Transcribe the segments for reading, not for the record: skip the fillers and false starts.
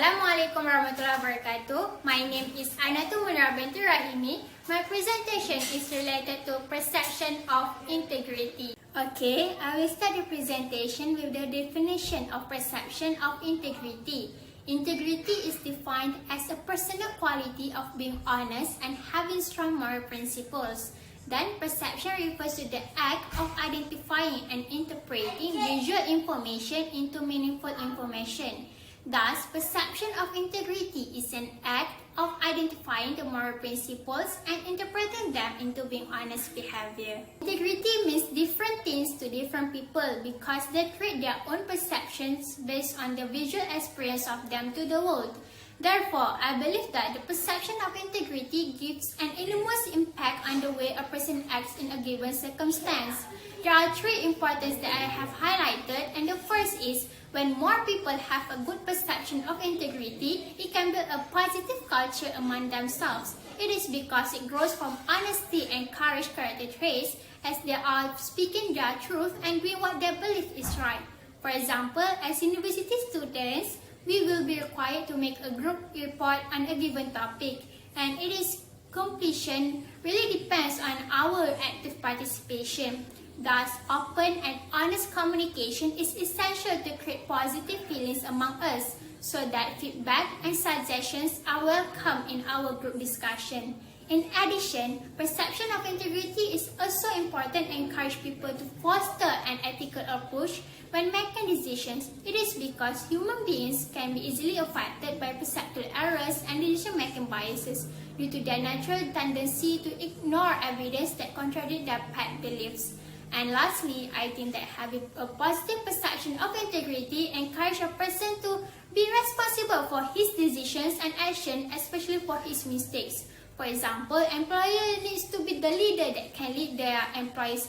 Assalamualaikum warahmatullahi wabarakatuh. My name is Ainatul Munirah Binti Rahimi. My presentation is related to perception of integrity. Okay, I will start the presentation with the definition of perception of integrity. Integrity is defined as a personal quality of being honest and having strong moral principles. Then, perception refers to the act of identifying and interpreting visual information into meaningful information. Thus, perception of integrity is an act of identifying the moral principles and interpreting them into being honest behavior. Integrity means different things to different people because they create their own perceptions based on the visual experience of them to the world. Therefore, I believe that the perception of integrity gives an enormous impact on the way a person acts in a given circumstance. There are three importance that I have highlighted, and the first is when more people have a good perception of integrity, it can build a positive culture among themselves. It is because it grows from honesty and courage character traits as they are speaking their truth and doing what they believe is right. For example, as university students, we will be required to make a group report on a given topic, and its completion really depends on our active participation. Thus, open and honest communication is essential to create positive feelings among us so that feedback and suggestions are welcome in our group discussion. In addition, perception of integrity is also important and encourage people to foster an ethical approach when making decisions. It is because human beings can be easily affected by perceptual errors and decision-making biases due to their natural tendency to ignore evidence that contradict their pet beliefs. And lastly, I think that having a positive perception of integrity encourages a person to be responsible for his decisions and actions, especially for his mistakes. For example, employer needs to be the leader that can lead their employees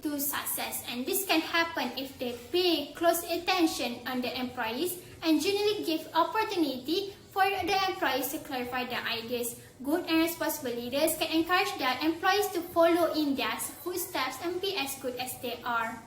to success, and this can happen if they pay close attention on the employees and generally give opportunity for the employees to clarify their ideas. Good and responsible leaders can encourage their employees to follow in their footsteps and be as good as they are.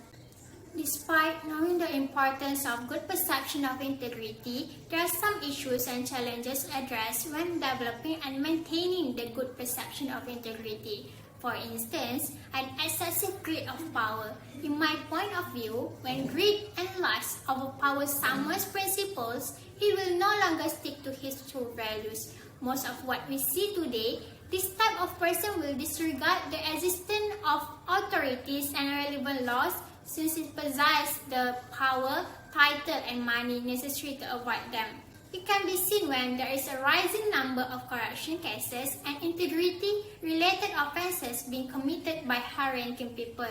Despite knowing the importance of good perception of integrity, there are some issues and challenges addressed when developing and maintaining the good perception of integrity. For instance, an excessive greed of power. In my point of view, when greed and lust overpower someone's principles, he will no longer stick to his true values. Most of what we see today, this type of person will disregard the existence of authorities and relevant laws since it possesses the power, title, and money necessary to avoid them. It can be seen when there is a rising number of corruption cases and integrity-related offenses being committed by high-ranking people.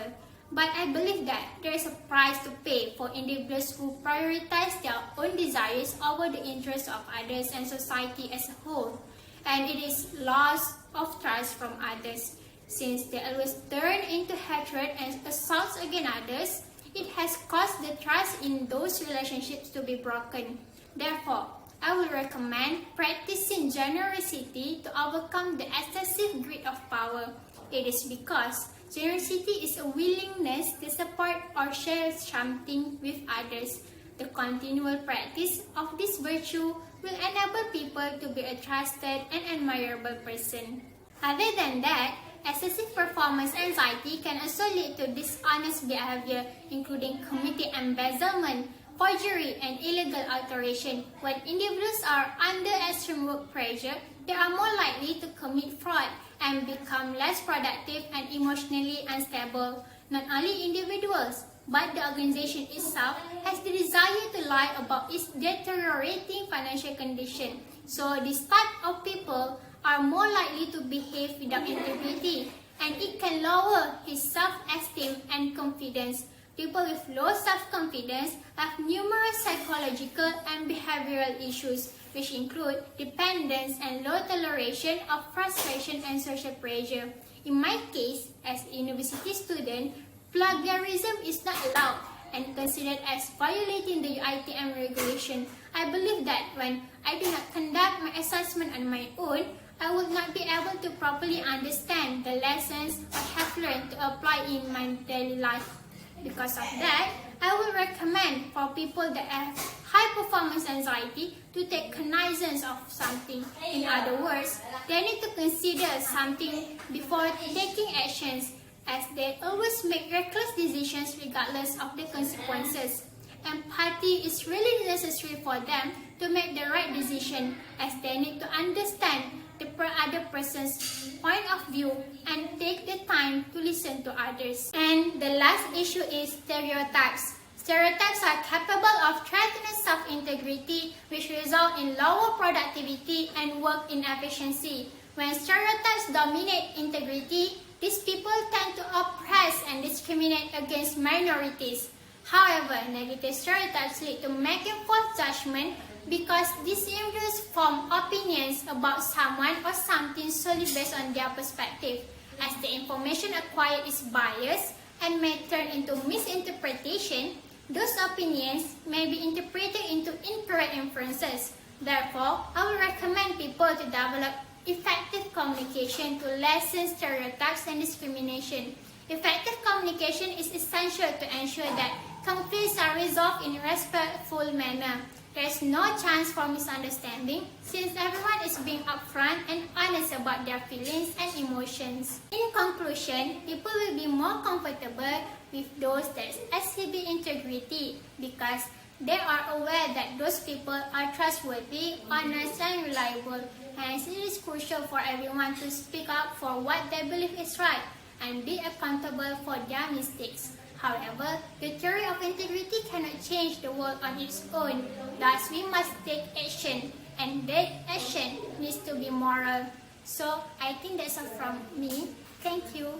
But I believe that there is a price to pay for individuals who prioritize their own desires over the interests of others and society as a whole. And it is loss of trust from others. Since they always turn into hatred and assaults against others, it has caused the trust in those relationships to be broken. Therefore, I would recommend practicing generosity to overcome the excessive greed of power. It is because generosity is a willingness to support or share something with others. The continual practice of this virtue will enable people to be a trusted and admirable person. Other than that, excessive performance anxiety can also lead to dishonest behavior, including committing embezzlement, forgery, and illegal alteration. When individuals are under extreme work pressure, they are more likely to commit fraud and become less productive and emotionally unstable. Not only individuals, but the organization itself has the desire to lie about its deteriorating financial condition. So this type of people are more likely to behave without integrity, and it can lower his self-esteem and confidence. People with low self-confidence have numerous psychological and behavioral issues, which include dependence and low toleration of frustration and social pressure. In my case, as a university student, plagiarism is not allowed and considered as violating the UiTM regulation. I believe that when I do not conduct my assessment on my own, I would not be able to properly understand the lessons I have learned to apply in my daily life. Because of that, I would recommend for people that have high performance anxiety to take cognizance of something. In other words, they need to consider something before taking actions, as they always make reckless decisions regardless of the consequences. Empathy is really necessary for them to make the right decision, as they need to understand the other person's point of view and take the time to listen to others. And the last issue is stereotypes. Stereotypes are capable of threatening self-integrity, which result in lower productivity and work inefficiency. When stereotypes dominate integrity, these people tend to oppress and discriminate against minorities. However, negative stereotypes lead to making false judgment because these individuals form opinions about someone or something solely based on their perspective. As the information acquired is biased and may turn into misinterpretation, those opinions may be interpreted into incorrect inferences. Therefore, I would recommend people to develop effective communication to lessen stereotypes and discrimination. Effective communication is essential to ensure that conflicts are resolved in a respectful manner. There is no chance for misunderstanding since everyone is being upfront and honest about their feelings and emotions. In conclusion, people will be more comfortable with those that exhibit integrity because they are aware that those people are trustworthy, honest, and reliable. Hence, it is crucial for everyone to speak up for what they believe is right and be accountable for their mistakes. However, the theory of integrity cannot change the world on its own. Thus, we must take action, and that action needs to be moral. So, I think that's all from me. Thank you.